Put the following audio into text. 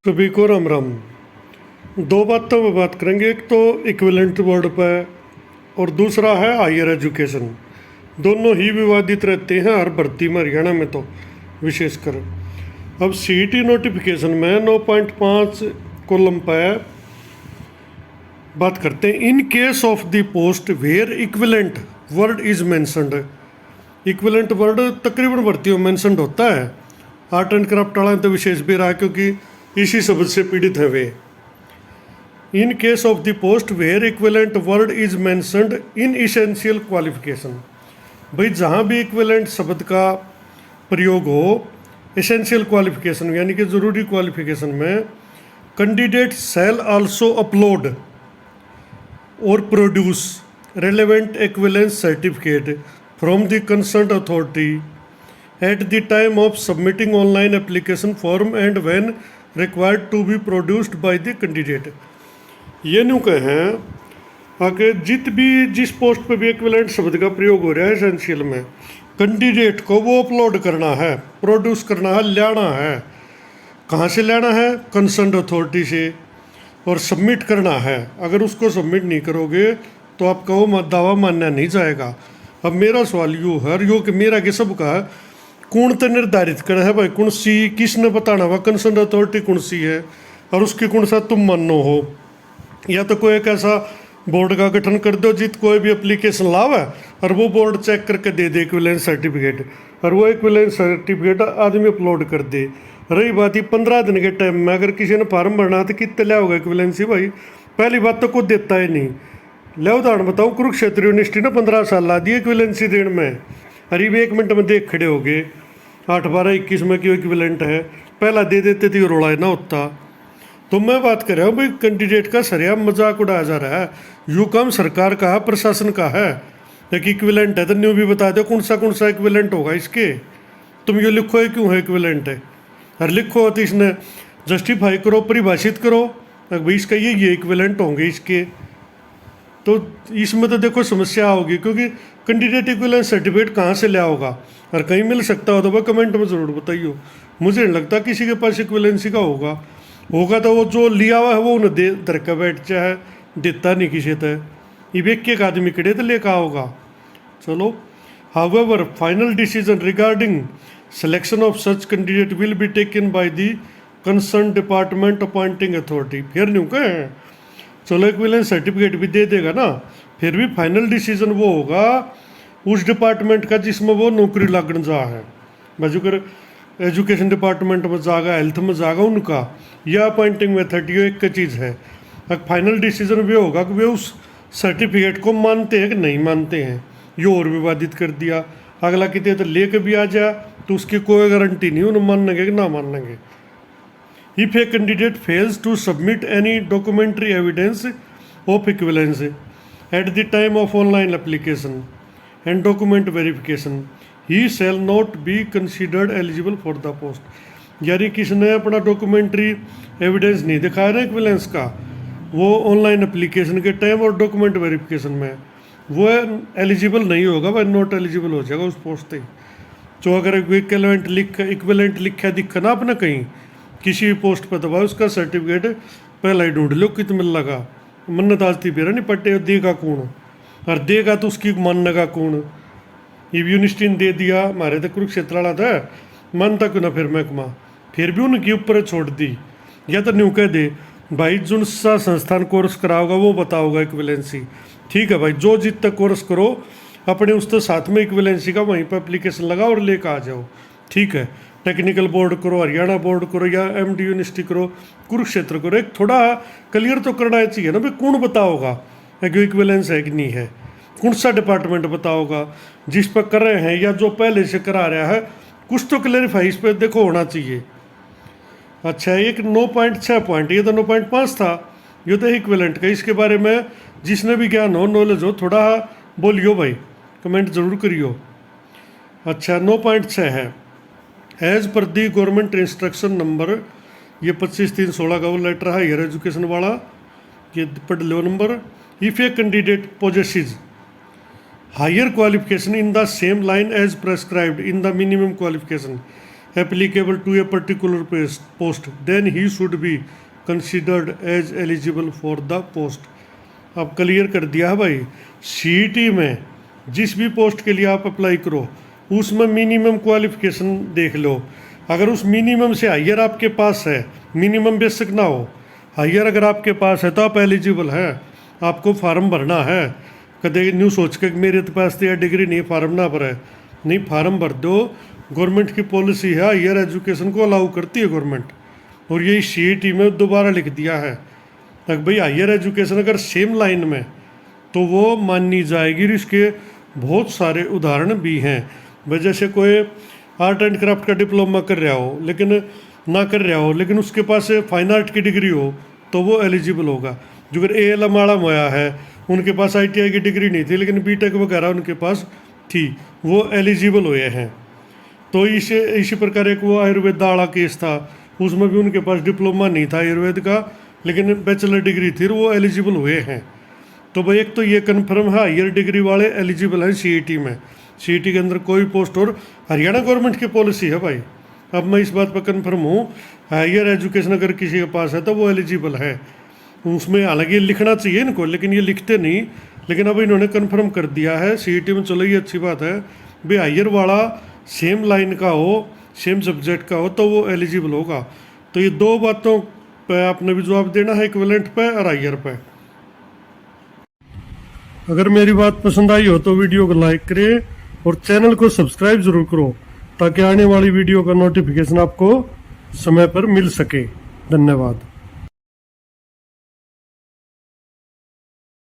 सभी को राम राम। दो बातों पर बात करेंगे, एक तो इक्विवेलेंट वर्ड पर और दूसरा है हायर एजुकेशन। दोनों ही विवादित रहते हैं हर भर्ती में, हरियाणा में तो विशेषकर। अब सीईटी नोटिफिकेशन में 9.5 कॉलम पर बात करते हैं। In case of the post where equivalent word is mentioned. Equivalent word तकरीबन भर्तियों में मैंशनड होता है। आर्ट एंड क्राफ्ट वाला तो विशेष भी रहा क्योंकि इसी शब्द से पीड़ित है वे। In case of the post where equivalent word is mentioned in essential qualification. भाई जहाँ भी इक्विवेलेंट शब्द का प्रयोग हो एसेंशियल क्वालिफिकेशन यानी कि ज़रूरी क्वालिफिकेशन में, कैंडिडेट शैल आल्सो अपलोड और produce relevant equivalence certificate from the concerned authority at the time of submitting online application form and when required to be produced by the candidate। ये new कहें आगे जिस post पे भी equivalent शब्द का प्रयोग हो रहा है एसेंशियल में, कैंडिडेट को वो अपलोड करना है, प्रोड्यूस करना है, लाना है। कहाँ से लाना है? कंसर्न्ड अथॉरिटी से। और सबमिट करना है। अगर उसको सबमिट नहीं करोगे तो आपका वो दावा मानना नहीं जाएगा। अब मेरा सवाल यूँ है, यो कि मेरा कि सबका है, कौन तो निर्धारित करे है भाई कौन सी, किसने बताना हुआ कंसर्न अथॉरिटी कौन सी है और उसकी कौन सा तुम मानो हो। या तो कोई एक ऐसा बोर्ड का गठन कर दो जित कोई भी एप्लीकेशन लावा और वो बोर्ड चेक करके दे दे इक्विवेलेंस सर्टिफिकेट, और वो इक्विवेलेंस सर्टिफिकेट आदमी अपलोड कर दे। रही बात ही 15 दिन के टाइम में अगर किसी ने फार्म भरना तो कितने लिया होगा इक्विवेलेंसी भाई? पहली बात तो कुछ देता ही नहीं। ले उदाहरण बताओ, कुरुक्षेत्र यूनिवर्सिटी ने 15 साल ला दिए इक्विवेलेंसी देने में, अरे 1 मिनट में देख खड़े हो गए 8, 12, 21 में क्यों इक्विवेलेंट है, पहला दे देते थे रोड़ा ना होता। तो मैं बात कर रहा हूँ भाई कैंडिडेट का सरेआम मजाक उड़ाया जा रहा है। यूँ काम सरकार का है, प्रशासन का है। एक इक्विवेलेंट है तो न्यू भी बता दो कौन सा इक्विवेलेंट होगा इसके। तुम ये लिखो है क्यों है इक्विवेलेंट है, और लिखो तो इसने जस्टिफाई करो, परिभाषित करो भाई इसका ये इक्विवेलेंट होंगे इसके। तो इसमें तो देखो समस्या होगी, क्योंकि कैंडिडेट इक्विवेलेंस सर्टिफिकेट कहाँ से लिया होगा, और कहीं मिल सकता हो तो वह कमेंट में ज़रूर बताइए। मुझे नहीं लगता किसी के पास इक्विवेलेंसी का होगा तो वो जो लिया हुआ है वो उन्हें दे दरका बैठ चाहे देता नहीं किसी तय। ये एक आदमी कड़े तो लेकर होगा। चलो, however final decision regarding selection of such candidate will be taken by the concern department appointing authority. फिर नहीं कहें, चलो इक्विवेलेंस सर्टिफिकेट भी दे देगा ना, फिर भी फाइनल डिसीजन वो होगा उस डिपार्टमेंट का जिसमें वो नौकरी लगन जा है। बाजूकर एजुकेशन डिपार्टमेंट में जागा, हेल्थ में जागा उनका, यह अपॉइंटिंग मेथड ये एक का चीज़ है। अब फाइनल डिसीजन भी होगा कि वे उस सर्टिफिकेट को मानते हैं कि नहीं मानते हैं। ये और विवादित कर दिया। अगला कितने तो लेके भी आ जाए तो उसकी कोई गारंटी नहीं उन्हें मानेंगे कि ना मानेंगे। If a candidate fails to submit any documentary evidence of equivalence at the time of online application and document verification, he shall not be considered eligible for the post। यानी किसने अपना डॉक्यूमेंट्री एविडेंस नहीं दिखाया ना equivalence का, वो online application के time और डॉक्यूमेंट वेरिफिकेशन में, वो एलिजिबल नहीं होगा, वह नॉट एलिजिबल हो जाएगा उस पोस्ट से। तो अगर इक्विवेलेंट लिखा दिखा ना अपना कहीं किसी भी पोस्ट पर, तो भाई उसका सर्टिफिकेट पहला ही ढूंढ लो कित मिल लगा। मन्नत आजती बेरा नहीं पट्टे देगा कौन, और देगा तो उसकी मानने का कौन। ये यूनिवर्सिटी ने दे दिया, हमारे तो कुरुक्षेत्र वाला था, मानता क्यों ना फिर महकमा, फिर भी उनके ऊपर छोड़ दी। या तो न्यू कह दे भाई जो सा संस्थान कोर्स कराओगा वो बताओगा इक्विवेलेंसी, ठीक है भाई जो जित तक कोर्स करो अपने उस तो साथ में इक्विवेलेंसी का वहीं पर एप्लीकेशन लगाओ और लेकर आ जाओ, ठीक है। टेक्निकल बोर्ड करो, हरियाणा बोर्ड करो, या MD यूनिवर्सिटी करो, कुरुक्षेत्र करो, एक थोड़ा क्लियर तो करना चाहिए ना भाई कौन बताओगा कि इक्विवेलेंस है कि नहीं है, कौन सा डिपार्टमेंट बताओगा जिस पर कर रहे हैं या जो पहले से करा रहा है, कुछ तो क्लेरिफाई इस पर देखो होना चाहिए। अच्छा, एक 9.6 पॉइंट, ये तो 9.5 था, ये तो इक्विवेलेंट का। इसके बारे में जिसने भी ज्ञान हो, नॉलेज हो, थोड़ा बोलियो भाई, कमेंट ज़रूर करियो। अच्छा, 9.6 है, एज पर दी गवर्नमेंट इंस्ट्रक्शन नंबर, ये 25/3/16 का वो लेटर है हायर एजुकेशन वाला, ये पढ़ लो नंबर। If a candidate possesses higher qualification in the same line as prescribed in the minimum qualification, applicable to a particular post, then he should be considered as eligible for the post. अब clear कर दिया है भाई, CET में जिस भी post के लिए आप अप्लाई करो उसमें मिनिमम क्वालिफिकेशन देख लो। अगर उस मिनिमम से हायर आपके पास है, मिनिमम बेसिक ना हो, हायर अगर आपके पास है तो आप एलिजिबल है। आपको फार्म भरना है, कदे न्यू सोच के मेरे तो पास तो यह डिग्री नहीं, फार्म ना भरे, नहीं फार्म भर दो। गवर्नमेंट की पॉलिसी है, हायर एजुकेशन को अलाउ करती है गवर्नमेंट, और यही सीईटी में दोबारा लिख दिया है तक भाई हायर एजुकेशन अगर सेम लाइन में तो वो मानी जाएगी। इसके बहुत सारे उदाहरण भी हैं भाई, जैसे कोई आर्ट एंड क्राफ्ट का डिप्लोमा कर रहा हो लेकिन ना कर रहा हो, लेकिन उसके पास फाइन आर्ट की डिग्री हो तो वो एलिजिबल होगा। जो अगर ALM वाला मोया है, उनके पास ITI की डिग्री नहीं थी लेकिन बीटेक वगैरह उनके पास थी, वो एलिजिबल हुए हैं। तो इसी प्रकार एक वो आयुर्वेद वाला केस था, उसमें भी उनके पास डिप्लोमा नहीं था आयुर्वेद का, लेकिन बैचलर डिग्री थी, वो एलिजिबल हुए हैं। तो भाई एक तो ये कन्फर्म है हायर डिग्री वाले एलिजिबल हैं सीईटी में, सीईटी के अंदर कोई पोस्ट, और हरियाणा गवर्नमेंट की पॉलिसी है भाई। अब मैं इस बात पर कन्फर्म हूँ, हायर एजुकेशन अगर किसी के पास है तो वो एलिजिबल है। उसमें हालांकि लिखना चाहिए इनको, लेकिन ये लिखते नहीं, लेकिन अब इन्होंने कन्फर्म कर दिया है सीईटी में। चलो ये अच्छी बात है भाई, हायर वाला सेम लाइन का हो, सेम सब्जेक्ट का हो तो वो एलिजिबल होगा। तो ये दो बातों पे आपने भी जवाब देना है, इक्विवेलेंट पे और हायर पे। अगर मेरी बात पसंद आई हो तो वीडियो को लाइक करें और चैनल को सब्सक्राइब जरूर करो, ताकि आने वाली वीडियो का नोटिफिकेशन आपको समय पर मिल सके। धन्यवाद।